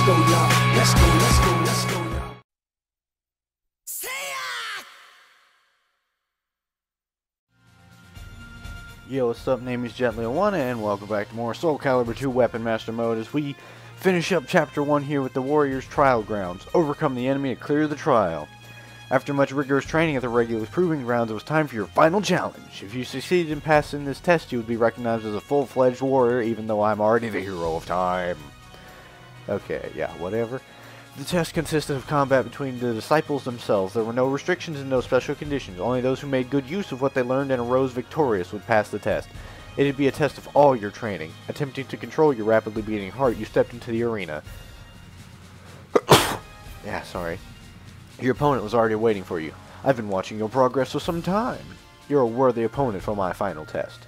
go, y'all. Let's go, let's go, let's go, y'all. Yo, what's up? Name is Gently01, and welcome back to more SoulCalibur 2 Weapon Master Mode as we finish up Chapter 1 here with the Warrior's Trial Grounds. Overcome the enemy and clear the trial. After much rigorous training at the Regulus Proving Grounds, it was time for your final challenge. If you succeeded in passing this test, you would be recognized as a full-fledged warrior, even though I'm already the hero of time. Okay, yeah, whatever. The test consisted of combat between the disciples themselves. There were no restrictions and no special conditions. Only those who made good use of what they learned and arose victorious would pass the test. It'd be a test of all your training. Attempting to control your rapidly beating heart, you stepped into the arena. Yeah, sorry. Your opponent was already waiting for you. I've been watching your progress for some time. You're a worthy opponent for my final test.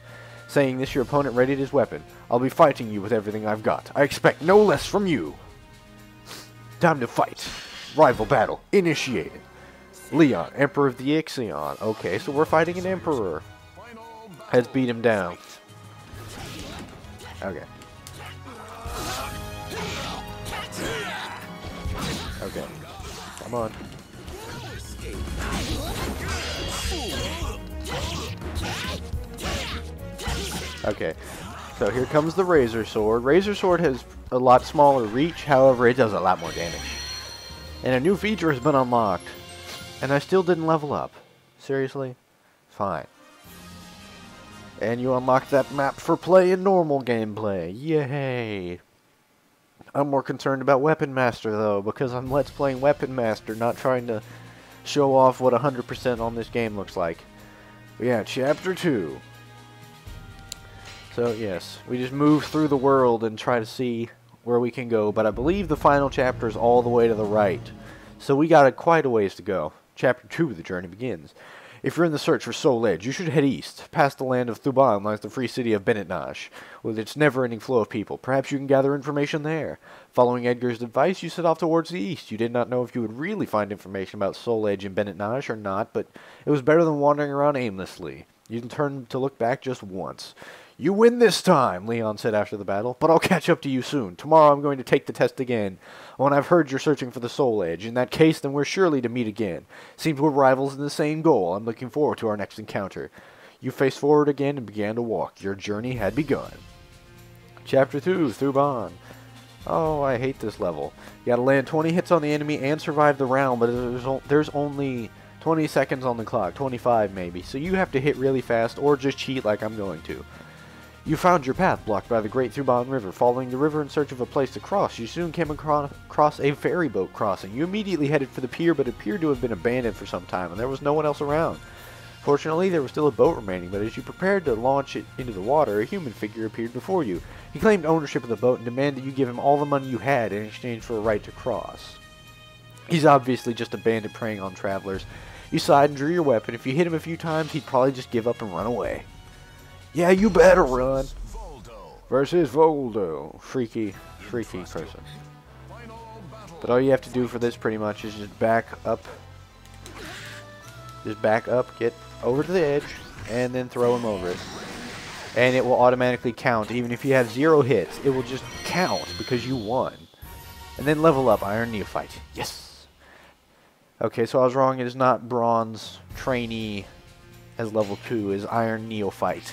Saying this, your opponent readied his weapon. I'll be fighting you with everything I've got. I expect no less from you. Time to fight. Rival battle initiated. Leon, Emperor of the Ixion. Okay, so we're fighting an Emperor. Let's beat him down. Okay. Okay. Come on. Okay. So here comes the Razor Sword. Razor Sword has a lot smaller reach, however it does a lot more damage. And a new feature has been unlocked. And I still didn't level up. Seriously? Fine. And you unlock that map for play in normal gameplay. Yay! I'm more concerned about Weapon Master though, because I'm Let's Playing Weapon Master, not trying to show off what 100% on this game looks like. But yeah, Chapter 2. So yes, we just move through the world and try to see where we can go, but I believe the final chapter is all the way to the right. So we got quite a ways to go. Chapter 2, the journey begins. If you're in the search for Soul Edge, you should head east. Past the land of Thuban lies the free city of Benetnash, with its never-ending flow of people. Perhaps you can gather information there. Following Edgar's advice, you set off towards the east. You did not know if you would really find information about Soul Edge in Benetnash or not, but it was better than wandering around aimlessly. You turned to look back just once. You win this time, Leon said after the battle, but I'll catch up to you soon. Tomorrow I'm going to take the test again. When I've heard you're searching for the Soul Edge. In that case, then we're surely to meet again. Seems we're rivals in the same goal. I'm looking forward to our next encounter. You faced forward again and began to walk. Your journey had begun. Chapter 2, Thuban. Oh, I hate this level. You gotta land 20 hits on the enemy and survive the round, but there's only 20 seconds on the clock. 25 maybe. So you have to hit really fast or just cheat like I'm going to. You found your path blocked by the Great Thuban River. Following the river in search of a place to cross, you soon came across a ferry boat crossing. You immediately headed for the pier, but it appeared to have been abandoned for some time, and there was no one else around. Fortunately, there was still a boat remaining, but as you prepared to launch it into the water, a human figure appeared before you. He claimed ownership of the boat and demanded you give him all the money you had in exchange for a right to cross. He's obviously just a bandit preying on travelers. You sighed and drew your weapon. If you hit him a few times, he'd probably just give up and run away. Yeah, you better run. Versus Voldo. Freaky person. But all you have to do for this pretty much is just back up. Just back up, get over to the edge, and then throw him over it. And it will automatically count. Even if you have 0 hits, it will just count because you won. And then level up Iron Neophyte. Yes! Okay, so I was wrong. It is not Bronze Trainee as level 2. It is Iron Neophyte.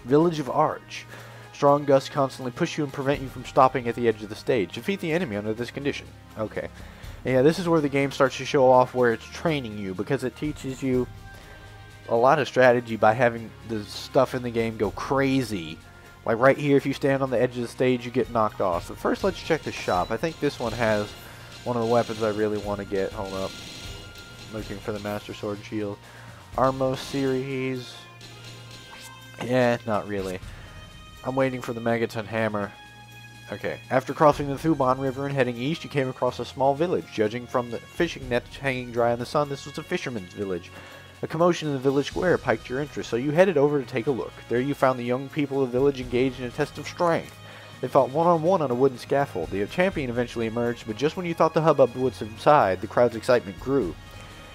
Village of Arch. Strong gusts constantly push you and prevent you from stopping at the edge of the stage. Defeat the enemy under this condition. Okay. Yeah, this is where the game starts to show off where it's training you, because it teaches you a lot of strategy by having the stuff in the game go crazy. Like right here, if you stand on the edge of the stage, you get knocked off. But first, let's check the shop. I think this one has one of the weapons I really want to get. Hold up. Looking for the Master Sword and Shield. Armos series. Yeah, not really. I'm waiting for the Megaton Hammer. Okay. After crossing the Thuban River and heading east, you came across a small village. Judging from the fishing nets hanging dry in the sun, this was a fisherman's village. A commotion in the village square piqued your interest, so you headed over to take a look. There you found the young people of the village engaged in a test of strength. They fought one-on-one on a wooden scaffold. The champion eventually emerged, but just when you thought the hubbub would subside, the crowd's excitement grew.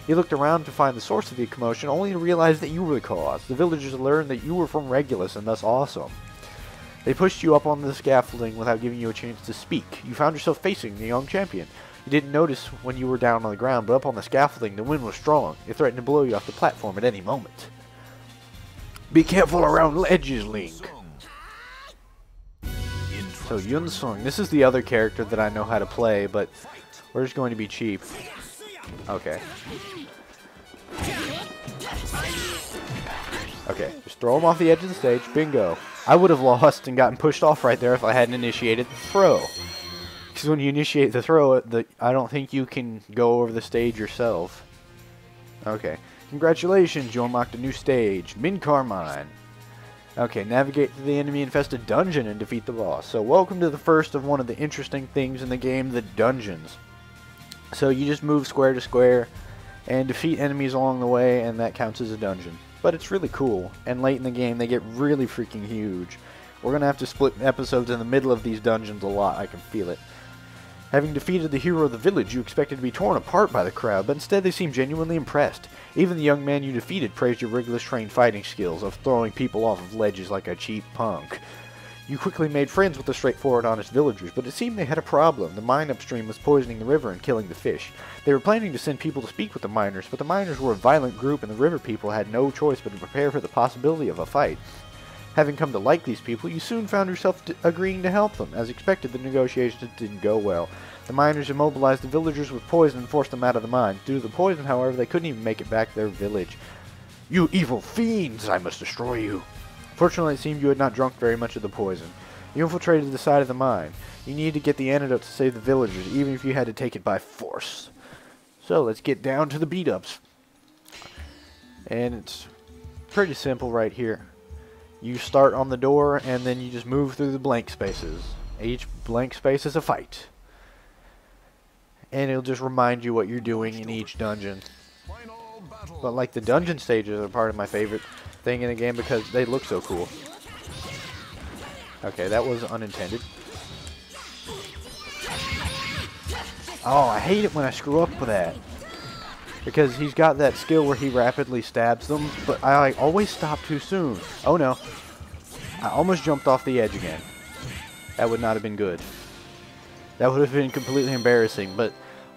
You looked around to find the source of the commotion, only to realize that you were the cause. The villagers learned that you were from Regulus and thus awesome. They pushed you up on the scaffolding without giving you a chance to speak. You found yourself facing the young champion. You didn't notice when you were down on the ground, but up on the scaffolding, the wind was strong. It threatened to blow you off the platform at any moment. Be careful around ledges, Link. So Yun Sung, this is the other character that I know how to play, but we're just going to be cheap. Okay. Okay, just throw him off the edge of the stage. Bingo. I would have lost and gotten pushed off right there if I hadn't initiated the throw. Because when you initiate the throw, I don't think you can go over the stage yourself. Okay. Congratulations, you unlocked a new stage. Min Carmine. Okay, navigate to the enemy-infested dungeon and defeat the boss. So welcome to the first of one of the interesting things in the game, the dungeons. So you just move square to square and defeat enemies along the way, and that counts as a dungeon. But it's really cool, and late in the game they get really freaking huge. We're going to have to split episodes in the middle of these dungeons a lot, I can feel it. Having defeated the hero of the village, you expected to be torn apart by the crowd, but instead they seemed genuinely impressed. Even the young man you defeated praised your rigorous trained fighting skills of throwing people off of ledges like a cheap punk. You quickly made friends with the straightforward, honest villagers, but it seemed they had a problem. The mine upstream was poisoning the river and killing the fish. They were planning to send people to speak with the miners, but the miners were a violent group and the river people had no choice but to prepare for the possibility of a fight. Having come to like these people, you soon found yourself agreeing to help them. As expected, the negotiations didn't go well. The miners immobilized the villagers with poison and forced them out of the mine. Due to the poison, however, they couldn't even make it back to their village. You evil fiends! I must destroy you! Fortunately, it seemed you had not drunk very much of the poison. You infiltrated the side of the mine. You needed to get the antidote to save the villagers, even if you had to take it by force. So, let's get down to the beat-ups. And it's pretty simple right here. You start on the door, and then you just move through the blank spaces. Each blank space is a fight. And it'll just remind you what you're doing in each dungeon. But like the dungeon stages are part of my favorite thing in the game because they look so cool. Okay, that was unintended. Oh, I hate it when I screw up with that. Because he's got that skill where he rapidly stabs them, but I always stop too soon. Oh no. I almost jumped off the edge again. That would not have been good. That would have been completely embarrassing, but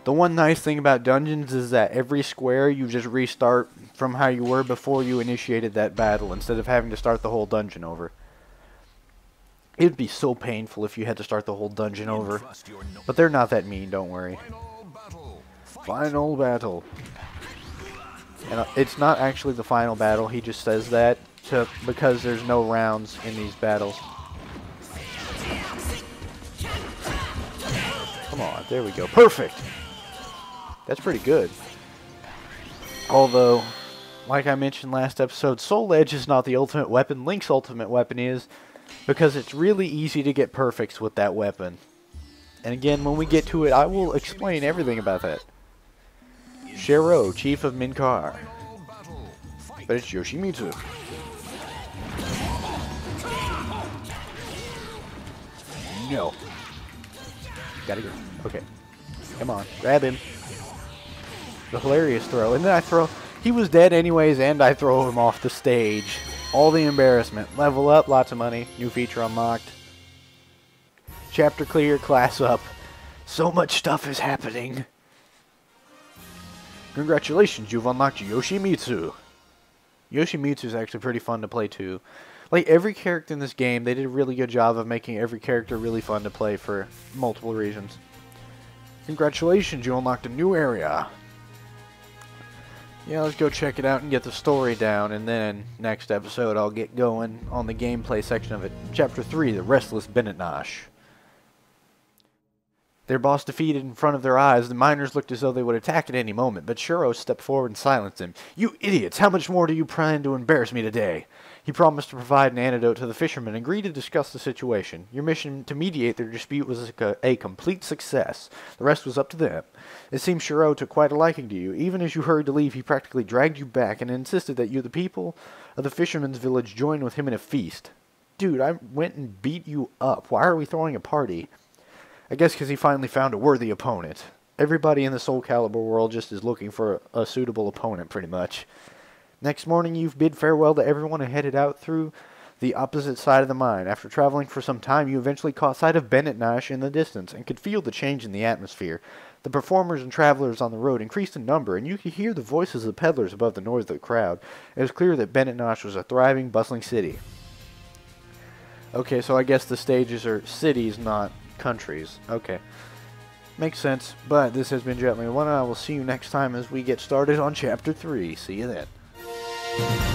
the one nice thing about dungeons is that every square you just restart from how you were before you initiated that battle instead of having to start the whole dungeon over. It would be so painful if you had to start the whole dungeon over, but they're not that mean, don't worry. Final battle. And it's not actually the final battle, he just says that because there's no rounds in these battles. Come on, there we go. Perfect! That's pretty good. Although, like I mentioned last episode, Soul Edge is not the ultimate weapon. Link's ultimate weapon is, because it's really easy to get perfects with that weapon. And again, when we get to it, I will explain everything about that. Shiro, Chief of Minkar. But it's Yoshimitsu. No. Gotta go. Okay. Come on. Grab him. The hilarious throw. And then I throw... He was dead anyways, and I throw him off the stage. All the embarrassment. Level up. Lots of money. New feature unlocked. Chapter clear. Class up. So much stuff is happening. Congratulations. You've unlocked Yoshimitsu. Yoshimitsu is actually pretty fun to play too. Like, every character in this game, they did a really good job of making every character really fun to play for multiple reasons. Congratulations, you unlocked a new area. Yeah, let's go check it out and get the story down, and then next episode I'll get going on the gameplay section of it. Chapter 3, The Restless Benetnash. Their boss defeated in front of their eyes, the miners looked as though they would attack at any moment, but Shiro stepped forward and silenced them. You idiots! How much more do you plan to embarrass me today? He promised to provide an antidote to the fishermen and agreed to discuss the situation. Your mission to mediate their dispute was a complete success. The rest was up to them. It seems Shiro took quite a liking to you. Even as you hurried to leave, he practically dragged you back and insisted that you, the people of the fishermen's village, join with him in a feast. Dude, I went and beat you up. Why are we throwing a party? I guess because he finally found a worthy opponent. Everybody in the SoulCalibur world just is looking for a suitable opponent, pretty much. Next morning, you've bid farewell to everyone and headed out through the opposite side of the mine. After traveling for some time, you eventually caught sight of Bennett Nash in the distance and could feel the change in the atmosphere. The performers and travelers on the road increased in number, and you could hear the voices of the peddlers above the noise of the crowd. It was clear that Bennett Nash was a thriving, bustling city. Okay, so I guess the stages are cities, not countries. Okay. Makes sense, but this has been Gently One, and I will see you next time as we get started on Chapter 3. See you then.